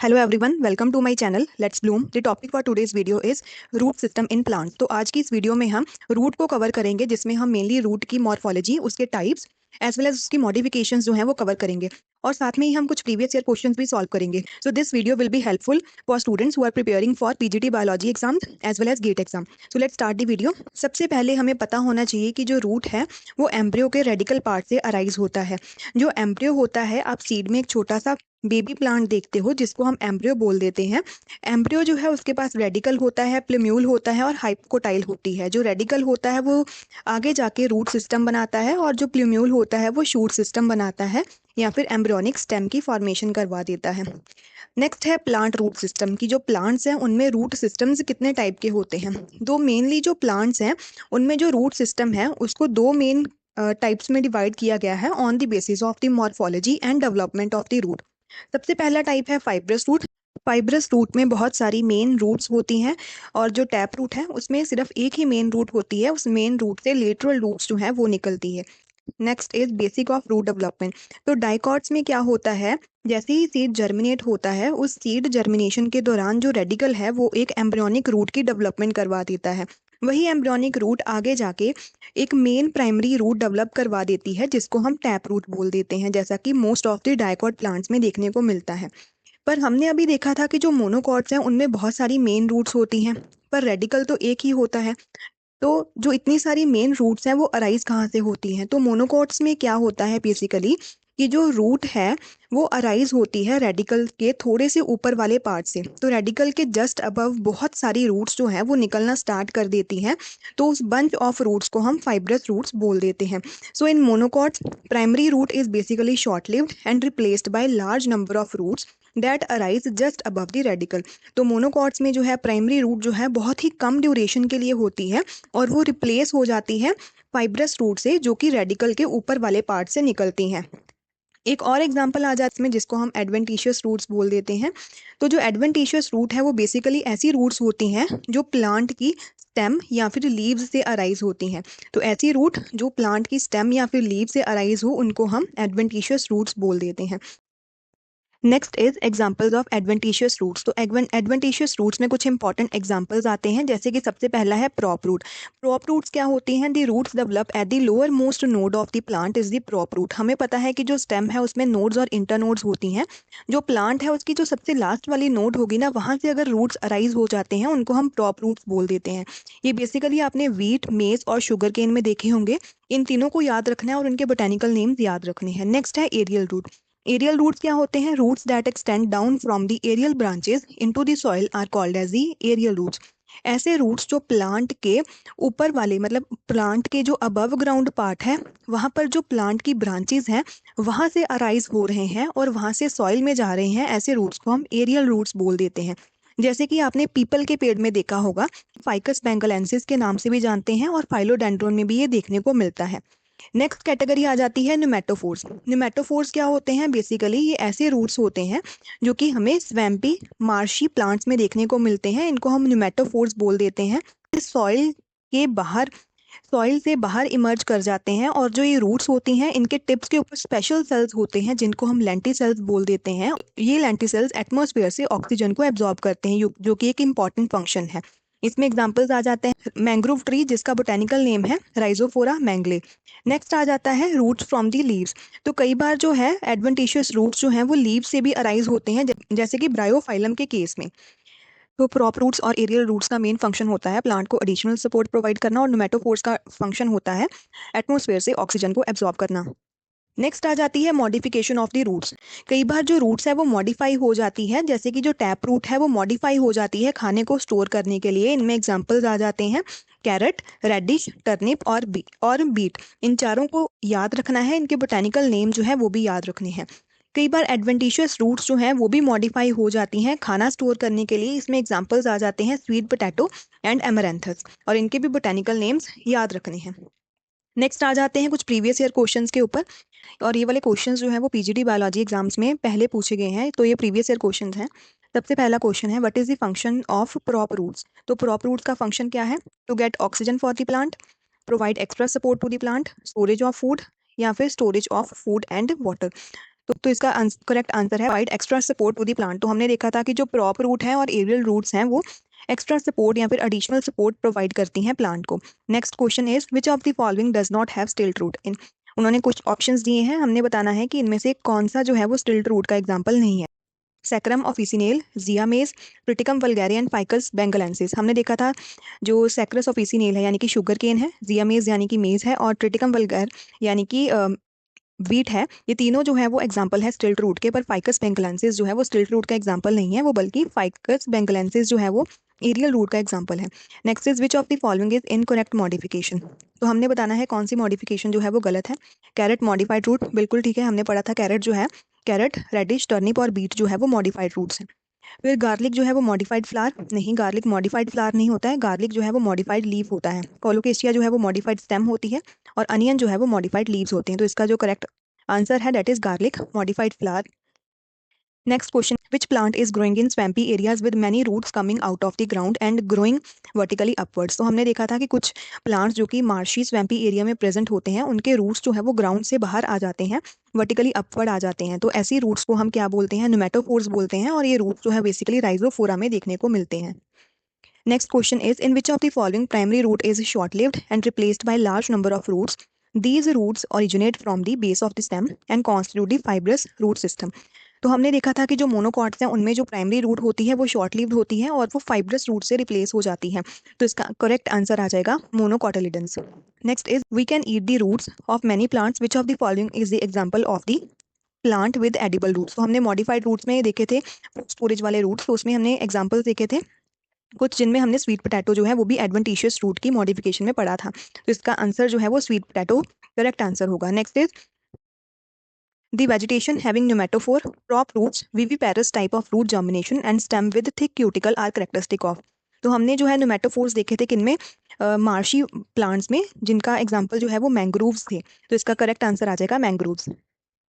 Hello everyone, welcome to my channel Let's Bloom. The topic for today's video is root system in plant. तो आज की इस video में हम root को कवर करेंगे, जिसमें हम मेनली रूट की मॉर्फोलॉजी, उसके टाइप्स एज वेल एज उसकी मॉडिफिकेशंस जो हैं वो कवर करेंगे और साथ में ही हम कुछ प्रीवियस ईयर क्वेश्चंस भी सॉल्व करेंगे. So this video will be helpful for students who are preparing for PGT biology exam as well as GATE exam. So let's start the video. सबसे पहले हमें पता होना चाहिए कि जो रूट है वो एम्ब्रियो के रेडिकल पार्ट से अराइज होता है. जो एम्ब्रियो होता है, आप सीड में एक छोटा सा बेबी प्लांट देखते हो जिसको हम एम्ब्रियो बोल देते हैं. एम्ब्रियो जो है उसके पास रेडिकल होता है, प्लूम्यूल होता है और हाइपोकोटाइल होती है. जो रेडिकल होता है वो आगे जाके रूट सिस्टम बनाता है और जो प्लूम्यूल होता है वो शूट सिस्टम बनाता है या फिर एम्ब्रियोनिक स्टेम की फॉर्मेशन करवा देता है. नेक्स्ट है प्लांट रूट सिस्टम की. जो प्लांट्स हैं उनमें रूट सिस्टम्स कितने टाइप के होते हैं. दो मेनली जो प्लांट्स हैं उनमें जो रूट सिस्टम है उसको दो मेन टाइप्स में डिवाइड किया गया है on the basis of the morphology and development of the root. सबसे पहला टाइप है फाइब्रस रूट. फाइब्रस रूट में बहुत सारी मेन रूट्स होती हैं और जो टैप रूट है उसमें सिर्फ एक ही मेन रूट होती है. उस मेन रूट से लेटरल रूट्स जो है वो निकलती है. Next is basic of root development. तो डाइकॉट्स में क्या होता है, जैसे ही सीड जर्मिनेट होता है उस सीड जर्मिनेशन के दौरान जो रेडिकल है वो एक एम्ब्रियोनिक रूट की डेवलपमेंट करवा देता है. वही एम्ब्रियोनिक रूट आगे जाके एक मेन प्राइमरी रूट डेवलप करवा देती है जिसको हम टैप रूट बोल देते हैं, जैसा कि most of the dicot plants में देखने को मिलता है. पर हमने अभी देखा था कि जो मोनोकॉट्स हैं उनमें बहुत सारी मेन रूट्स होती हैं पर रेडिकल तो एक ही होता है. तो जो इतनी सारी मेन रूट्स हैं वो अराइज कहाँ से होती हैं. तो मोनोकॉट्स में क्या होता है बेसिकली कि जो रूट है वो अराइज होती है रेडिकल के थोड़े से ऊपर वाले पार्ट से. तो रेडिकल के जस्ट अबव बहुत सारी रूट्स जो हैं वो निकलना स्टार्ट कर देती हैं. तो उस बंच ऑफ रूट्स को हम फाइब्रस रूट्स बोल देते हैं. So in monocots primary root is basically short lived and replaced by large number of roots that arise just above the radicle. तो मोनोकॉट्स में जो है प्राइमरी रूट जो है बहुत ही कम ड्यूरेशन के लिए होती है और वो रिप्लेस हो जाती है फाइब्रस रूट से जो कि रेडिकल के ऊपर वाले पार्ट से निकलती हैं. एक और एग्जांपल आ जाता है इसमें जिसको हम एडवेंटिशियस रूट्स बोल देते हैं. तो जो एडवेंटिशियस रूट है वो बेसिकली ऐसी रूट्स होती हैं जो प्लांट की स्टेम या फिर लीव्स से अराइज होती हैं. तो ऐसी रूट जो प्लांट की स्टेम या फिर लीव से अराइज हो उनको हम एडवेंटिशियस रूट्स बोल देते हैं. Next is examples of adventitious roots. तो एडवेंटिशियस रूट्स में कुछ इंपॉर्टेंट एग्जाम्पल्स आते हैं, जैसे कि सबसे पहला है प्रॉप रूट. प्रॉप रूट्स क्या होती हैं, the roots develop at the lower most node of the plant is the prop root. हमें पता है कि जो स्टेम है उसमें नोड्स और इंटरनोड्स होती हैं. जो प्लांट है उसकी जो सबसे लास्ट वाली नोड होगी ना, वहाँ से अगर रूट्स अराइज हो जाते हैं उनको हम प्रॉप रूट्स बोल देते हैं. ये बेसिकली आपने वीट, मेज और शुगर केन में देखे होंगे. इन तीनों को याद रखना है और उनके बोटेनिकल नेम्स याद रखने हैं. नेक्स्ट है एरियल रूट. एरियल रूट्स क्या होते हैं, roots that extend down from the aerial branches into the soil are called as the aerial roots. ऐसे रूट्स जो प्लांट के ऊपर वाले मतलब प्लांट के जो अबव ग्राउंड पार्ट है वहाँ पर जो प्लांट की ब्रांचेस हैं वहाँ से अराइज हो रहे हैं और वहाँ से सॉइल में जा रहे हैं, ऐसे रूट्स को हम एरियल रूट्स बोल देते हैं. जैसे कि आपने पीपल के पेड़ में देखा होगा, फाइकस बेंगलेंसिस के नाम से भी जानते हैं और फाइलोडेंड्रोन में भी ये देखने को मिलता है. नेक्स्ट कैटेगरी आ जाती है न्यूमेटोफोर्स. न्यूमेटोफोर्स क्या होते हैं, बेसिकली ये ऐसे रूट्स होते हैं जो कि हमें स्वैम्पी मार्शी प्लांट्स में देखने को मिलते हैं. इनको हम न्यूमेटोफोर्स बोल देते हैं. सॉइल के बाहर सॉइल से बाहर इमर्ज कर जाते हैं और जो ये रूट्स होती हैं इनके टिप्स के ऊपर स्पेशल सेल्स होते हैं जिनको हम लेंटी सेल्स बोल देते हैं. ये लेंटी सेल्स एटमॉस्फेयर से ऑक्सीजन को एब्जॉर्ब करते हैं जो कि एक इम्पॉर्टेंट फंक्शन है. इसमें एग्जांपल्स आ जाते हैं मैंग्रोव ट्री जिसका बोटेनिकल नेम है राइजोफोरा मैंगले. नेक्स्ट आ जाता है रूट्स फ्रॉम दी लीव्स. तो कई बार जो है एडवेंटिशियस रूट्स जो हैं वो लीव से भी अराइज होते हैं, जैसे कि ब्रायोफाइलम के केस में. तो प्रॉप रूट्स और एरियल रूट्स का मेन फंक्शन होता है प्लांट को एडिशनल सपोर्ट प्रोवाइड करना और न्यूमेटोफोर्स का फंक्शन होता है एटमॉस्फेयर से ऑक्सीजन को एब्जॉर्ब करना. नेक्स्ट आ जाती है मॉडिफिकेशन ऑफ द रूट्स. कई बार जो रूट्स है वो मॉडिफाई हो जाती है, जैसे कि जो टैप रूट है वो मॉडिफाई हो जाती है खाने को स्टोर करने के लिए. इनमें एग्जांपल्स आ जाते हैं कैरेट, रेडिश, टर्निप और बीट. इन चारों को याद रखना है, इनके बोटेनिकल नेम जो है वो भी याद रखने हैं. कई बार एडवेंटिशियस रूट्स जो हैं वो भी मॉडिफाई हो जाती हैं खाना स्टोर करने के लिए. इसमें एग्जांपल्स आ जाते हैं स्वीट पोटैटो एंड एमरैंथस और इनके भी बोटेनिकल नेम्स याद रखने हैं. नेक्स्ट आ जाते हैं कुछ प्रीवियस ईयर क्वेश्चंस के ऊपर और ये वाले क्वेश्चंस जो है वो पीजीटी बायोलॉजी एग्जाम्स में पहले पूछे गए हैं. तो ये प्रीवियस ईयर क्वेश्चंस हैं. सबसे पहला क्वेश्चन है what is the function of prop roots. तो प्रॉप रूट्स का फंक्शन क्या है, to get oxygen for the plant, provide extra support to the plant, storage of food या फिर storage of food and water. तो इसका correct answer है provide extra support to the plant. तो हमने देखा था कि जो प्रॉप रूट है और एरियल रूट्स हैं वो एक्स्ट्रा सपोर्ट या फिर एडिशनल सपोर्ट प्रोवाइड करती हैं प्लांट को। Next question is which of the following does not have stilt root in. उन्होंने कुछ ऑप्शंस दिए हैं, हमने बताना है कि इनमें से कौन सा जो है वो स्टिल्ट रूट का एग्जाम्पल नहीं है। Saccharum officinale, Zea mays, Triticum vulgaria and Ficus benghalensis. हमने देखा था जो सैक्रस ऑफिसिनेल है यानी कि शुगर केन है, जियामेज यानी कि मेज है, और ट्रिटिकम वल्गैर यानी कि वीट है। ये तीनों जो है वो एग्जाम्पल है स्टिल्ट रूट के, पर फाइकस बेंगलेंसिस जो है वो स्टिल्ट रूट का एग्जाम्पल नहीं है, वो बल्कि फाइकस बेंगलेंसिस जो है वो एरियल रूट का एग्जाम्पल है। Next is which of the following is incorrect modification. तो हमने बताना है कौन सी मॉडिफिकेशन जो है वो गलत है। कैरेट मॉडिफाइड रूट, बिल्कुल ठीक है, हमने पढ़ा था कैरेट जो है, कैरेट, रेडिश, टर्निप और बीट जो है वो मॉडिफाइड रूट्स हैं। फिर गार्लिक जो है वो मॉडिफाइड फ्लावर, नहीं, गार्लिक मॉडिफाइड फ्लावर नहीं होता है, गार्लिक जो है वो मॉडिफाइड लीफ होता है। कोलोकेशिया जो है वो मॉडिफाइड स्टेम होती है, और अनियन जो है वो मॉडिफाइड लीव्स होते हैं। तो इसका जो करेक्ट आंसर है that is garlic modified flower. Next question, which plant is growing in swampy areas with many roots coming out of the ground and growing vertically upwards. तो हमने देखा था कि कुछ प्लांट्स जो कि मार्शी स्वैम्पी एरिया में प्रेजेंट होते हैं उनके रूट्स जो है वो ग्राउंड से बाहर आ जाते हैं, वर्टिकली अपवर्ड आ जाते हैं। तो ऐसी रूट्स को हम क्या बोलते हैं, न्यूमेटोफोर्स बोलते हैं, और ये रूट्स जो है बेसिकली राइजोफोरा में देखने को मिलते हैं। Next question is in which of the following primary root is short lived and replaced by large number of roots. These roots originate from the base of the stem and constitute the fibrous root system। तो हमने देखा था कि जो monocots हैं उनमें जो primary root होती है वो शॉर्ट लिव्ड होती है और वो फाइब्रस रूट से रिप्लेस हो जाती है। तो इसका करेक्ट आंसर आ जाएगा monocotyledons. Next is we can eat the roots of many plants, which of the following is the example of the plant with edible roots. तो हमने मॉडिफाइड रूट्स में देखे थे स्टोरेज वाले रूट्स, तो उसमें हमने एग्जाम्पल्स देखे थे कुछ, जिनमें हमने स्वीट पोटैटो जो है वो भी एडवेंटिशियस रूट की मॉडिफिकेशन में पढ़ा था। तो इसका आंसर जो है वो स्वीट पोटैटो करेक्ट आंसर होगा। Next is the vegetation having pneumatophore, crop roots, viviparous type of root germination and stem with thick cuticle are characteristic of। तो हमने जो है न्यूमेटोफोर्स देखे थे किनमें, मार्शी प्लांट्स में, जिनका एग्जांपल जो है वो मैंग्रोव्स थे। तो इसका करेक्ट आंसर आ जाएगा मैंग्रोव्स।